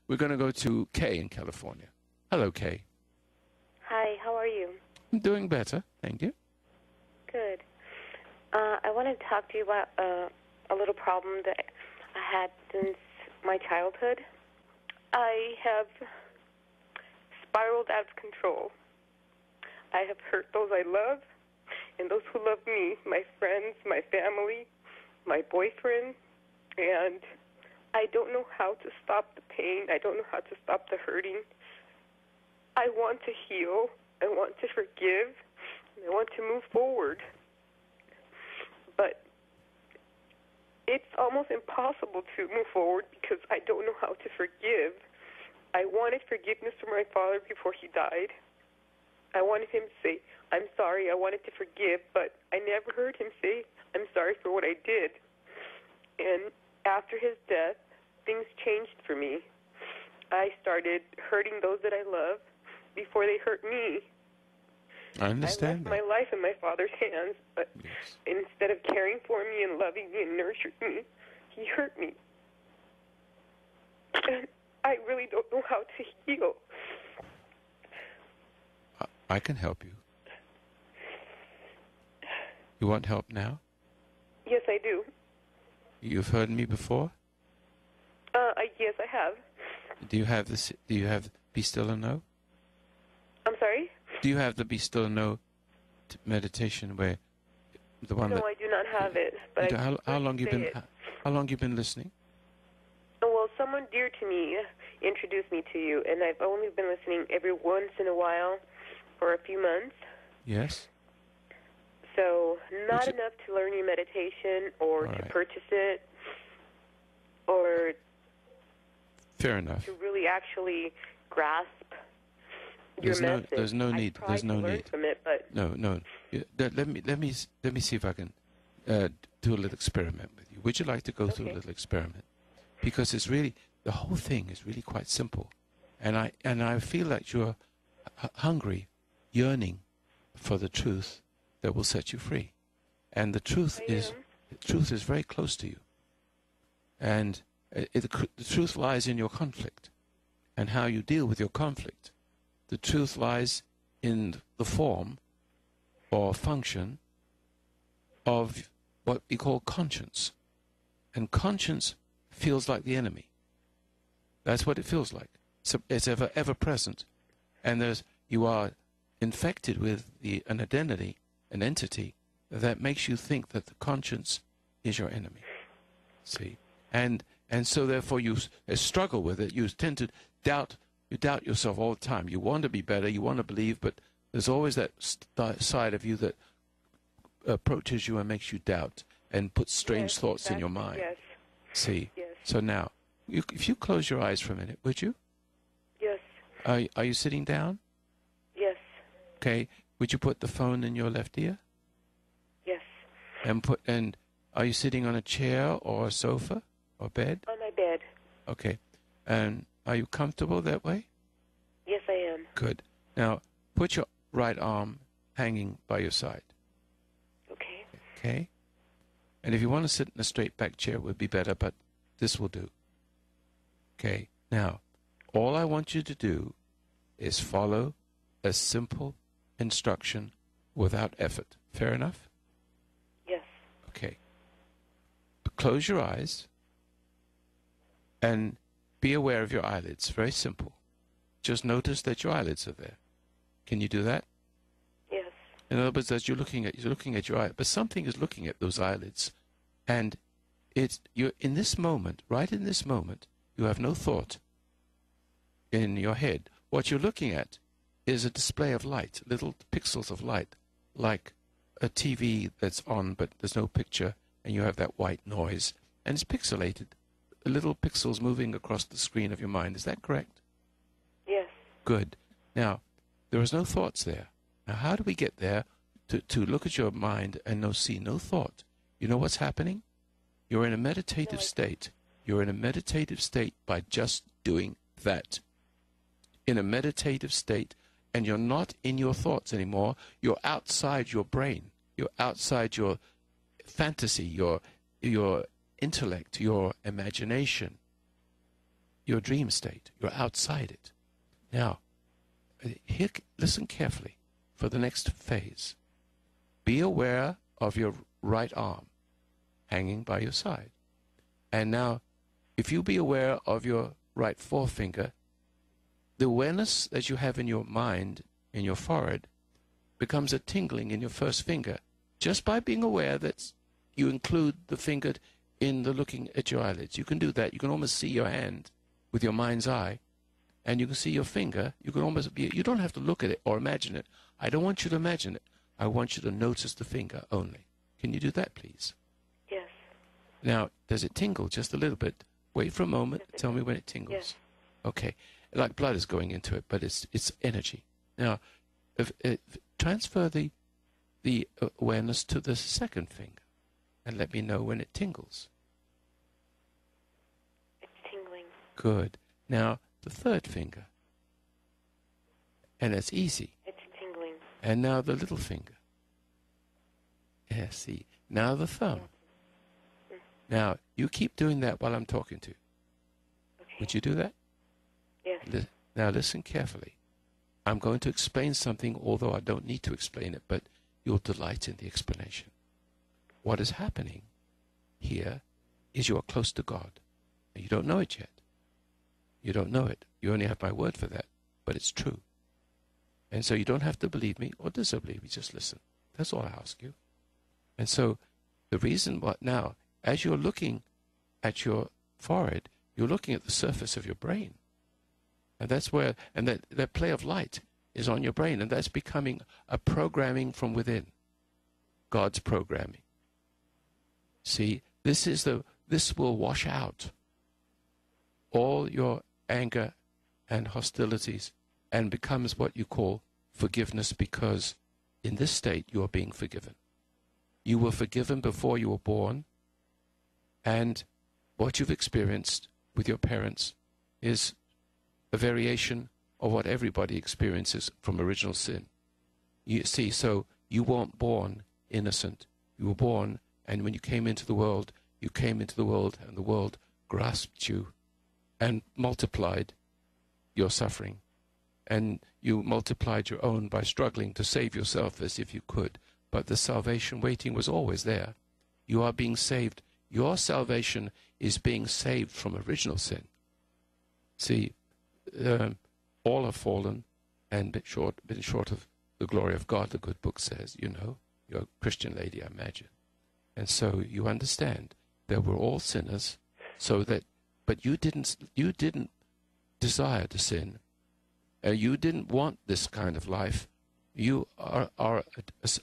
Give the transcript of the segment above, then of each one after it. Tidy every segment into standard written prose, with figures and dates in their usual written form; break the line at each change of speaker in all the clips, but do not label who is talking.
We're going to go to Kay in California. Hello, Kay.
Hi, how are you?
I'm doing better, thank you.
Good. I wanted to talk to you about a little problem that I had since my childhood. I have spiraled out of control. I have hurt those I love and those who love me, my friends, my family, my boyfriend, and I don't know how to stop the pain. I don't know how to stop the hurting. I want to heal. I want to forgive. And I want to move forward. But it's almost impossible to move forward because I don't know how to forgive. I wanted forgiveness from my father before he died. I wanted him to say, I'm sorry, I wanted to forgive, but I never heard him say, I'm sorry for what I did. And after his death, things changed for me. I started hurting those that I love before they hurt me.
I understand
I left my life in my father's hands, but
Yes.
instead of caring for me and loving me and nurturing me, he hurt me. And I really don't know how to heal.
I can help you. You want help now?
Yes, I do.
You've heard me before?
Yes, I have.
Do you have this? Do you have Be Still and Know?
I'm sorry?
Do you have the Be Still and Know meditation where the one
No,
that?
I do not have it. But
How long you
say
been?
it.
How long you been listening?
Well, someone dear to me introduced me to you, and I've only been listening every once in a while for a few months.
Yes.
So not
Would you-
enough to learn your meditation or
All
to
right.
purchase it or
Fair enough.
to really actually grasp your message.
There's no need.
I tried
There's no
to learn
need.
from it, but
No. Let me see if I can do a little experiment with you. Would you like to go through a
Okay.
little experiment? Because it's really the whole thing is really quite simple, and I feel that you're hungry, yearning for the truth that will set you free, and the truth
I
is
am.
the truth is very close to you, and the truth lies in your conflict, and how you deal with your conflict. The truth lies in the form or function of what we call conscience. And conscience feels like the enemy. That's what it feels like. So it's ever present. And you are infected with an identity, an entity, that makes you think that the conscience is your enemy. See? And so therefore you struggle with it. You tend to doubt yourself all the time. You want to be better, you want to believe, but there's always that side of you that approaches you and makes you doubt and puts strange
Yes,
thoughts in your
exactly.
mind.
Yes.
See?
Yes.
So now, if you close your eyes for a minute, would you?
Yes.
Are you sitting down?
Yes.
Okay. Would you put the phone in your left ear?
Yes.
And are you sitting on a chair or a sofa or bed?
On my bed.
Okay. And are you comfortable that way?
Yes, I am.
Good. Now, put your right arm hanging by your side.
Okay.
Okay? And if you want to sit in a straight back chair, it would be better, but this will do. Okay? Now, all I want you to do is follow a simple instruction without effort. Fair enough?
Yes.
Okay. Close your eyes and be aware of your eyelids. Very simple. Just notice that your eyelids are there. Can you do that?
Yes.
In other words, that you're looking at your eye, but something is looking at those eyelids, and you're in this moment, right in this moment, you have no thought in your head. What you're looking at is a display of light, little pixels of light, like a TV that's on, but there's no picture, and you have that white noise, and it's pixelated, little pixels moving across the screen of your mind. Is that correct?
Yes.
Good. Now, there is no thoughts there. Now, how do we get there to look at your mind and see no thought? You know what's happening? You're in a meditative state. You're in a meditative state by just doing that. In a meditative state, and you're not in your thoughts anymore. You're outside your brain. You're outside your fantasy, your intellect, your imagination. your dream state. You're outside it. Now, here, listen carefully for the next phase. Be aware of your right arm hanging by your side. And now, if you be aware of your right forefinger, the awareness that you have in your mind, in your forehead, becomes a tingling in your first finger, just by being aware that you include the finger in the looking at your eyelids. You can do that. You can almost see your hand with your mind's eye, and you can see your finger. You can almost be, you don't have to look at it or imagine it. I don't want you to imagine it. I want you to notice the finger only. Can you do that, please?
Yes.
Now, does it tingle just a little bit? Wait for a moment. Tell me when it tingles.
Yes.
Okay. Like blood is going into it, but it's energy. Now, transfer the awareness to the second finger and let me know when it tingles.
It's tingling.
Good. Now, the third finger. And it's easy.
It's tingling.
And now the little finger. Yeah, see. Now the thumb. Now, you keep doing that while I'm talking to you.
Okay.
Would you do that?
Yes.
Now, listen carefully. I'm going to explain something, although I don't need to explain it, but you'll delight in the explanation. What is happening here is you are close to God. And you don't know it yet. You don't know it. You only have my word for that, but it's true. And so you don't have to believe me or disbelieve me. Just listen. That's all I ask you. And so the reason what now, as you're looking at your forehead, you're looking at the surface of your brain. And that's where, and that play of light is on your brain, and that's becoming a programming from within. God's programming. See, this will wash out all your anger and hostilities and becomes what you call forgiveness, because in this state you are being forgiven. You were forgiven before you were born, and what you've experienced with your parents is a variation of what everybody experiences from original sin. You see, so you weren't born innocent. You were born, and when you came into the world, you came into the world, and the world grasped you and multiplied your suffering. And you multiplied your own by struggling to save yourself as if you could. But the salvation waiting was always there. You are being saved. Your salvation is being saved from original sin. See, all have fallen and been short of the glory of God, the good book says. You know, you're a Christian lady, I imagine. And so you understand that we're all sinners, so that, but you didn't desire to sin. You didn't want this kind of life. You are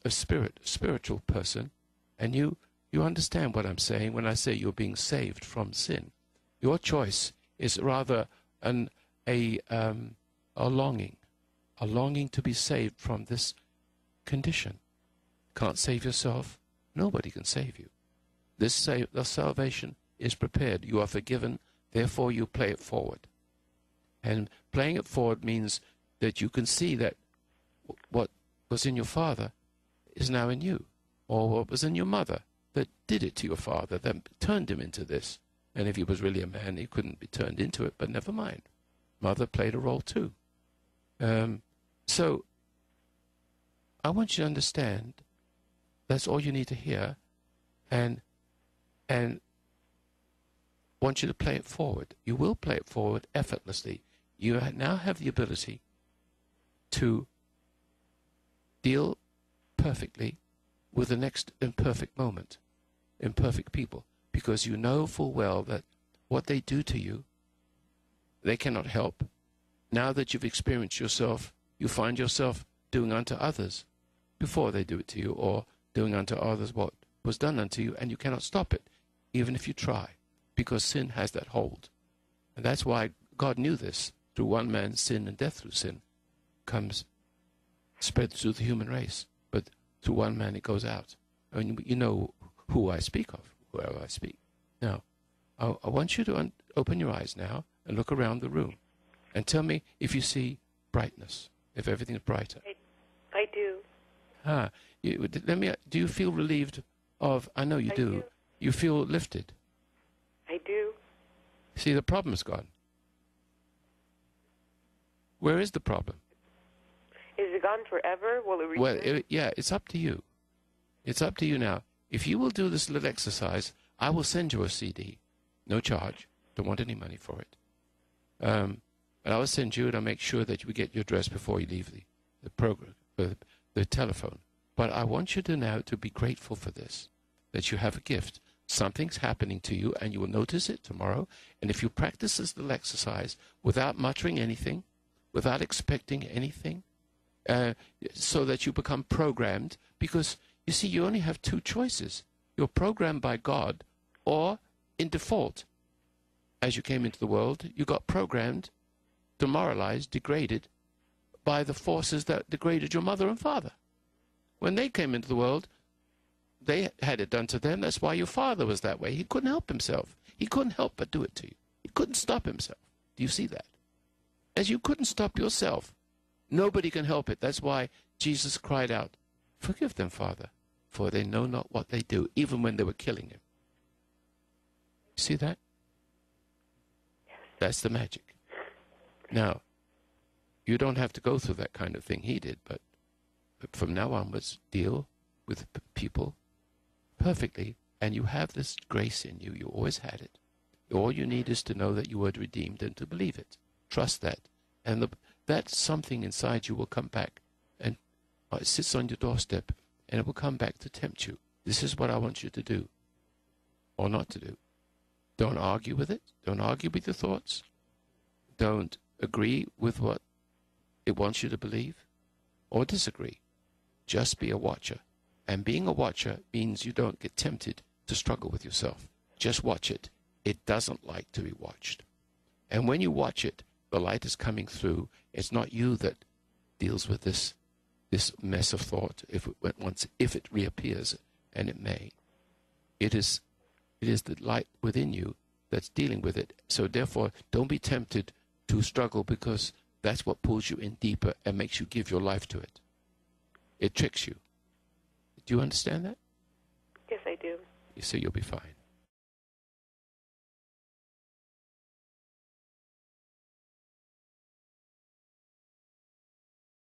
a spiritual person, and you understand what I'm saying when I say you're being saved from sin. Your choice is rather a longing to be saved from this condition. Can't save yourself. Nobody can save you. The salvation is prepared. You are forgiven. Therefore, you play it forward. And playing it forward means that you can see that what was in your father is now in you, or what was in your mother that did it to your father, that turned him into this. And if he was really a man, he couldn't be turned into it, but never mind. Mother played a role too. So I want you to understand that's all you need to hear, and want you to play it forward. You will play it forward effortlessly. You now have the ability to deal perfectly with the next imperfect moment, imperfect people, because you know full well that what they do to you, they cannot help. Now that you've experienced yourself, you find yourself doing unto others before they do it to you, or doing unto others what was done unto you, and you cannot stop it, even if you try, because sin has that hold. And that's why God knew this. Through one man, sin and death through sin comes spread through the human race. But through one man, it goes out. I mean, you know who I speak of, whoever I speak. Now, I want you to open your eyes now and look around the room and tell me if you see brightness, if everything is brighter.
I do.
Do you feel relieved of, I know you do. You feel lifted.
I do.
See, the problem is gone. Where is the problem?
Is it gone forever? Will it return?
Well, yeah, it's up to you. It's up to you now. If you will do this little exercise, I will send you a CD. No charge. Don't want any money for it. And I will send you it. I'll make sure that you get your address before you leave the program, the telephone. But I want you to now to be grateful for this, that you have a gift. Something's happening to you, and you will notice it tomorrow. And if you practice this little exercise without muttering anything, without expecting anything, so that you become programmed, because, you see, you only have two choices. You're programmed by God, or in default, as you came into the world, you got programmed, demoralized, degraded by the forces that degraded your mother and father. When they came into the world, they had it done to them. That's why your father was that way. He couldn't help himself. He couldn't help but do it to you. He couldn't stop himself. Do you see that? As you couldn't stop yourself, nobody can help it. That's why Jesus cried out, "Forgive them, Father, for they know not what they do," even when they were killing him. See that? That's the magic. Now, you don't have to go through that kind of thing he did, but from now onwards, deal with people perfectly, and you have this grace in you. You always had it. All you need is to know that you were redeemed and to believe it. Trust that. And that something inside you will come back, and it sits on your doorstep, and it will come back to tempt you. This is what I want you to do, or not to do. Don't argue with it. Don't argue with your thoughts. Don't agree with what it wants you to believe, or disagree. Just be a watcher. And being a watcher means you don't get tempted to struggle with yourself. Just watch it. It doesn't like to be watched. And when you watch it, the light is coming through. It's not you that deals with this mess of thought if it reappears, and it may. It is the light within you that's dealing with it. So therefore, don't be tempted to struggle, because that's what pulls you in deeper and makes you give your life to it. It tricks you. Do you understand that?
Yes, I do.
You see, you'll be fine.